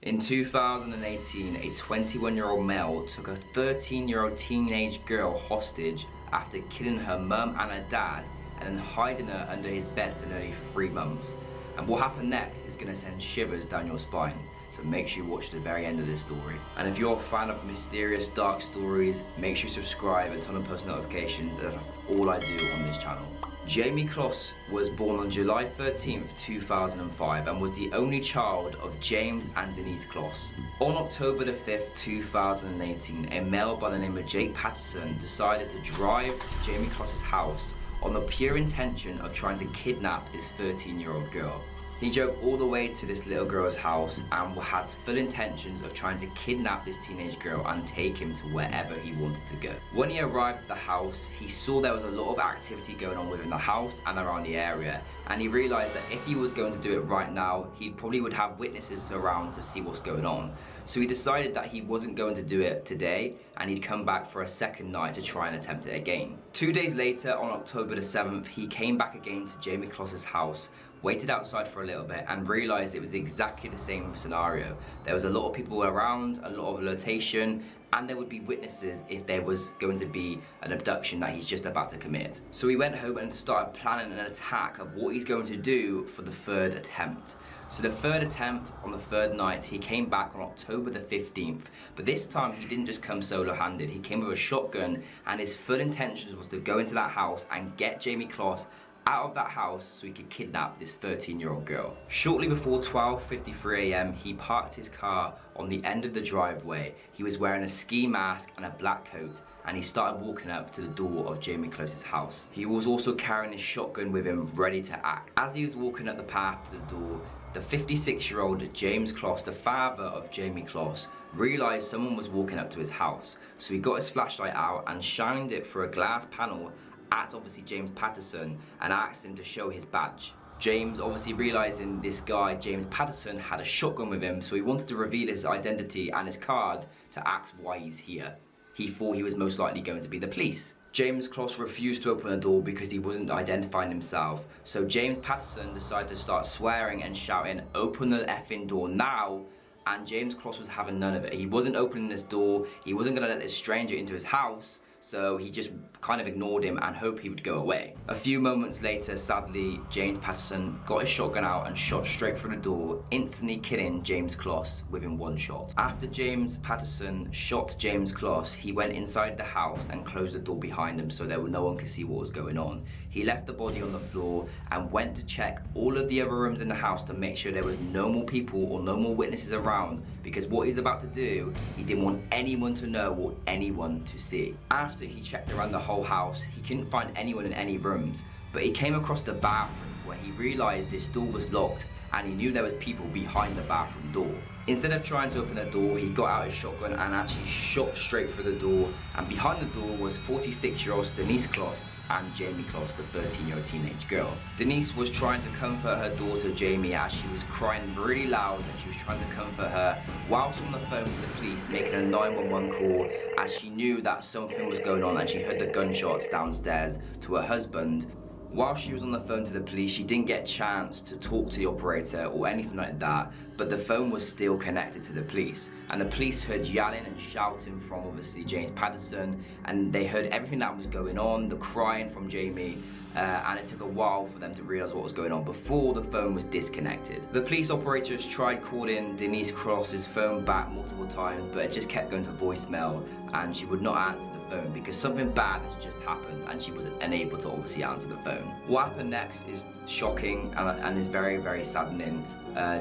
In 2018, a 21-year-old male took a 13-year-old teenage girl hostage after killing her mum and her dad and then hiding her under his bed for nearly 3 months. And what happened next is going to send shivers down your spine. So make sure you watch the very end of this story. And if you're a fan of mysterious dark stories, make sure you subscribe and turn on post notifications, as that's all I do on this channel. Jamie Closs was born on July 13th, 2005 and was the only child of James and Denise Closs. On October the 5th, 2018, a male by the name of Jake Patterson decided to drive to Jamie Closs's house on the pure intention of trying to kidnap this 13-year-old girl. He drove all the way to this little girl's house and had full intentions of trying to kidnap this teenage girl and take him to wherever he wanted to go. When he arrived at the house, he saw there was a lot of activity going on within the house and around the area, and he realized that if he was going to do it right now, he probably would have witnesses around to see what's going on. So he decided that he wasn't going to do it today, and he'd come back for a second night to try and attempt it again. 2 days later, on October the 7th, he came back again to Jamie Closs's house, waited outside for a little bit and realized it was exactly the same scenario. There was a lot of people around, a lot of rotation, and there would be witnesses if there was going to be an abduction that he's just about to commit. So he went home and started planning an attack of what he's going to do for the 3rd attempt. So the 3rd attempt on the 3rd night, he came back on October the 15th, but this time he didn't just come solo-handed. He came with a shotgun, and his full intentions was to go into that house and get Jamie Closs out of that house so he could kidnap this 13-year-old girl. Shortly before 12:53 a.m, he parked his car on the end of the driveway. He was wearing a ski mask and a black coat, and he started walking up to the door of Jamie Closs's house. He was also carrying his shotgun with him, ready to act. As he was walking up the path to the door, the 56-year-old James Closs, the father of Jamie Closs, realized someone was walking up to his house. So he got his flashlight out and shined it through a glass panel at obviously James Patterson and asked him to show his badge. James, obviously realizing this guy, James Patterson, had a shotgun with him, so he wanted to reveal his identity and his card to ask why he's here. He thought he was most likely going to be the police. James Closs refused to open the door because he wasn't identifying himself, so James Patterson decided to start swearing and shouting, "Open the effing door now!" And James Closs was having none of it. He wasn't opening this door, he wasn't gonna let this stranger into his house, so he just kind of ignored him and hoped he would go away. A few moments later, sadly, James Patterson got his shotgun out and shot straight through the door, instantly killing James Closs within 1 shot. After James Patterson shot James Closs, he went inside the house and closed the door behind him so that no one could see what was going on. He left the body on the floor and went to check all of the other rooms in the house to make sure there was no more people or no more witnesses around, because what he's about to do, he didn't want anyone to know or anyone to see. After he checked around the whole house, he couldn't find anyone in any rooms, but he came across the bathroom where he realized this door was locked and he knew there was people behind the bathroom door. Instead of trying to open the door, he got out his shotgun and actually shot straight through the door, and behind the door was 46-year-old Denise Closs and Jamie Closs, the 13-year-old teenage girl. Denise was trying to comfort her daughter Jamie as she was crying really loud, and she was trying to comfort her whilst on the phone to the police making a 911 call, as she knew that something was going on and she heard the gunshots downstairs to her husband. While she was on the phone to the police, she didn't get a chance to talk to the operator or anything like that, but the phone was still connected to the police. And the police heard yelling and shouting from obviously James Patterson, and they heard everything that was going on, the crying from Jamie, and it took a while for them to realize what was going on before the phone was disconnected. The police operators tried calling Denise Closs's phone back multiple times, but it just kept going to voicemail, and she would not answer the phone because something bad has just happened and she was unable to obviously answer the phone. What happened next is shocking and is very, very saddening.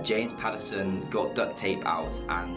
James Patterson got duct tape out and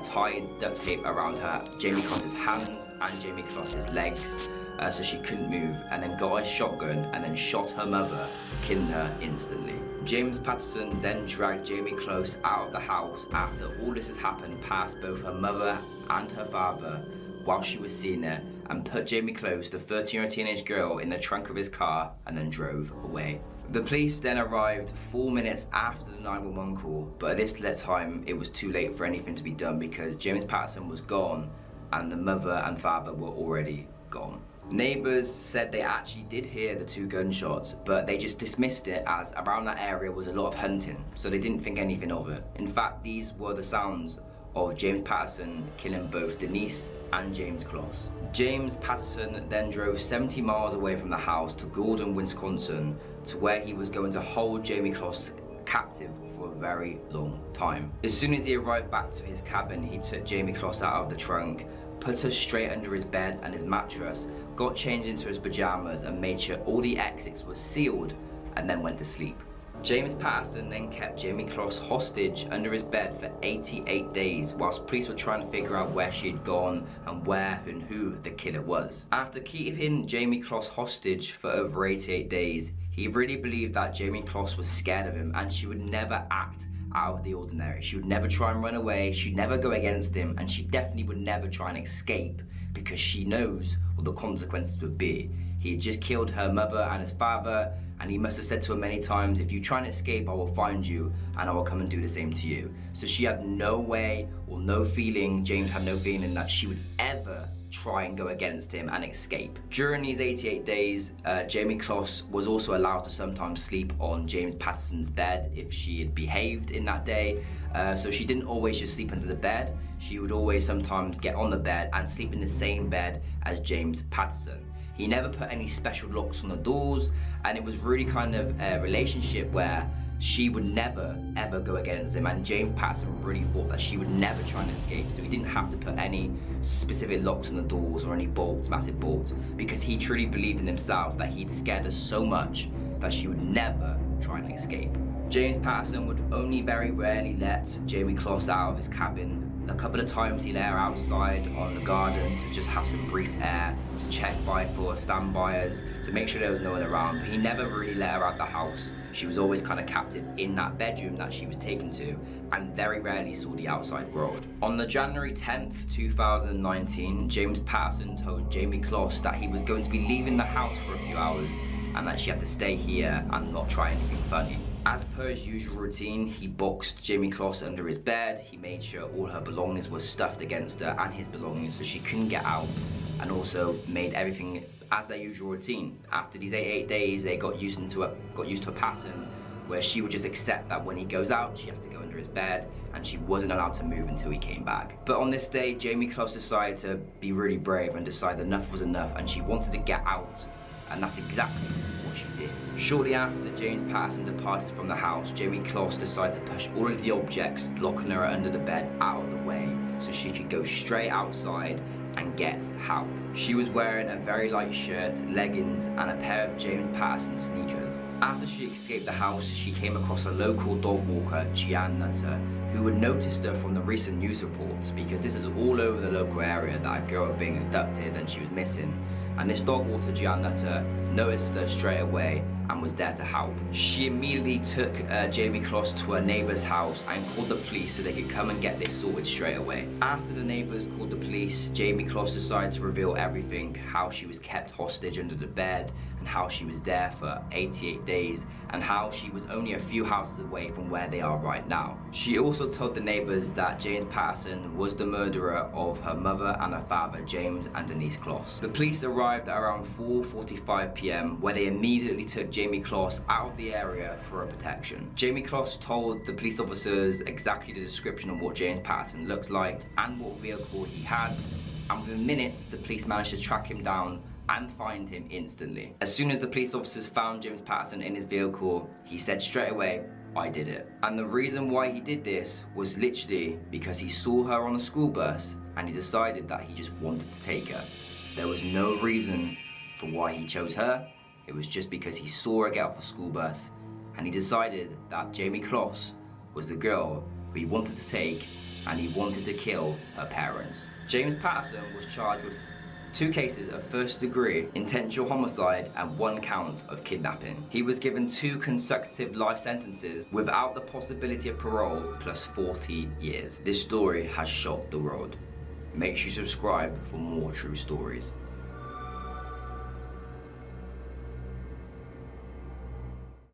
tied duct tape around Jamie Closs's hands and Jamie Closs's legs so she couldn't move, and then got a shotgun and then shot her mother, killing her instantly. James Patterson then dragged Jamie Closs out of the house after all this has happened, past both her mother and her father while she was seeing it, and put Jamie Closs, the 13-year-old teenage girl, in the trunk of his car and then drove away. The police then arrived 4 minutes after the 911 call, but at this time it was too late for anything to be done because James Patterson was gone and the mother and father were already gone. Neighbours said they actually did hear the 2 gunshots, but they just dismissed it as around that area was a lot of hunting, so they didn't think anything of it. In fact, these were the sounds of James Patterson killing both Denise and James Kloss. James Patterson then drove 70 miles away from the house to Gordon, Wisconsin, to where he was going to hold Jamie Kloss captive for a very long time. As soon as he arrived back to his cabin, he took Jamie Kloss out of the trunk, put her straight under his bed and his mattress, got changed into his pajamas and made sure all the exits were sealed, and then went to sleep. James Patterson then kept Jamie Kloss hostage under his bed for 88 days whilst police were trying to figure out where she had gone and where and who the killer was. After keeping Jamie Kloss hostage for over 88 days, he really believed that Jamie Kloss was scared of him and she would never act out of the ordinary. She would never try and run away, she'd never go against him, and she definitely would never try and escape because she knows what the consequences would be. He had just killed her mother and his father, and he must have said to her many times, if you try and escape, I will find you and I will come and do the same to you. So she had no way or no feeling, James had no feeling that she would ever try and go against him and escape. During these 88 days, Jamie Kloss was also allowed to sometimes sleep on James Patterson's bed if she had behaved in that day. So she didn't always just sleep under the bed, she would always sometimes get on the bed and sleep in the same bed as James Patterson. He never put any special locks on the doors, and it was really kind of a relationship where she would never ever go against him, and James Patterson really thought that she would never try and escape, so he didn't have to put any specific locks on the doors or any bolts, massive bolts, because he truly believed in himself that he'd scared her so much that she would never try and escape. James Patterson would only very rarely let Jamie Kloss out of his cabin. A couple of times he let her outside on the garden to just have some brief air, to check by for standbyers, to make sure there was no one around, but he never really let her out the house. She was always kind of captive in that bedroom that she was taken to, and very rarely saw the outside world. On the January 10th, 2019, James Patterson told Jamie Kloss that he was going to be leaving the house for a few hours and that she had to stay here and not try anything funny. As per his usual routine, he boxed Jamie Kloss under his bed, he made sure all her belongings were stuffed against her and his belongings so she couldn't get out, and also made everything as their usual routine. After these 88 days, they got used to a pattern where she would just accept that when he goes out, she has to go under his bed, and she wasn't allowed to move until he came back. But on this day, Jamie Kloss decided to be really brave and decide enough was enough, and she wanted to get out, and that's exactly what she did. Shortly after James Patterson departed from the house, Jamie Kloss decided to push all of the objects blocking her under the bed out of the way so she could go straight outside and get help. She was wearing a very light shirt, leggings, and a pair of James Patterson sneakers. After she escaped the house, she came across a local dog walker, Gian Nutter, who had noticed her from the recent news reports, because this is all over the local area that a girl was being abducted and she was missing. And this dog walker, Gian Nutter, noticed her straight away and was there to help. She immediately took Jamie Kloss to her neighbour's house and called the police so they could come and get this sorted straight away. After the neighbours called the police, Jamie Kloss decided to reveal everything, how she was kept hostage under the bed and how she was there for 88 days and how she was only a few houses away from where they are right now. She also told the neighbours that James Patterson was the murderer of her mother and her father, James and Denise Kloss. The police arrived at around 4:45 p.m. where they immediately took Jamie Kloss out of the area for her protection. Jamie Kloss told the police officers exactly the description of what James Patterson looked like and what vehicle he had, and within minutes the police managed to track him down and find him instantly. As soon as the police officers found James Patterson in his vehicle, he said straight away, "I did it." And the reason why he did this was literally because he saw her on a school bus and he decided that he just wanted to take her. There was no reason for why he chose her. It was just because he saw her get off a school bus and he decided that Jamie Kloss was the girl who he wanted to take and he wanted to kill her parents. James Patterson was charged with 2 cases of first-degree intentional homicide and 1 count of kidnapping. He was given 2 consecutive life sentences without the possibility of parole plus 40 years. This story has shocked the world. Make sure you subscribe for more true stories.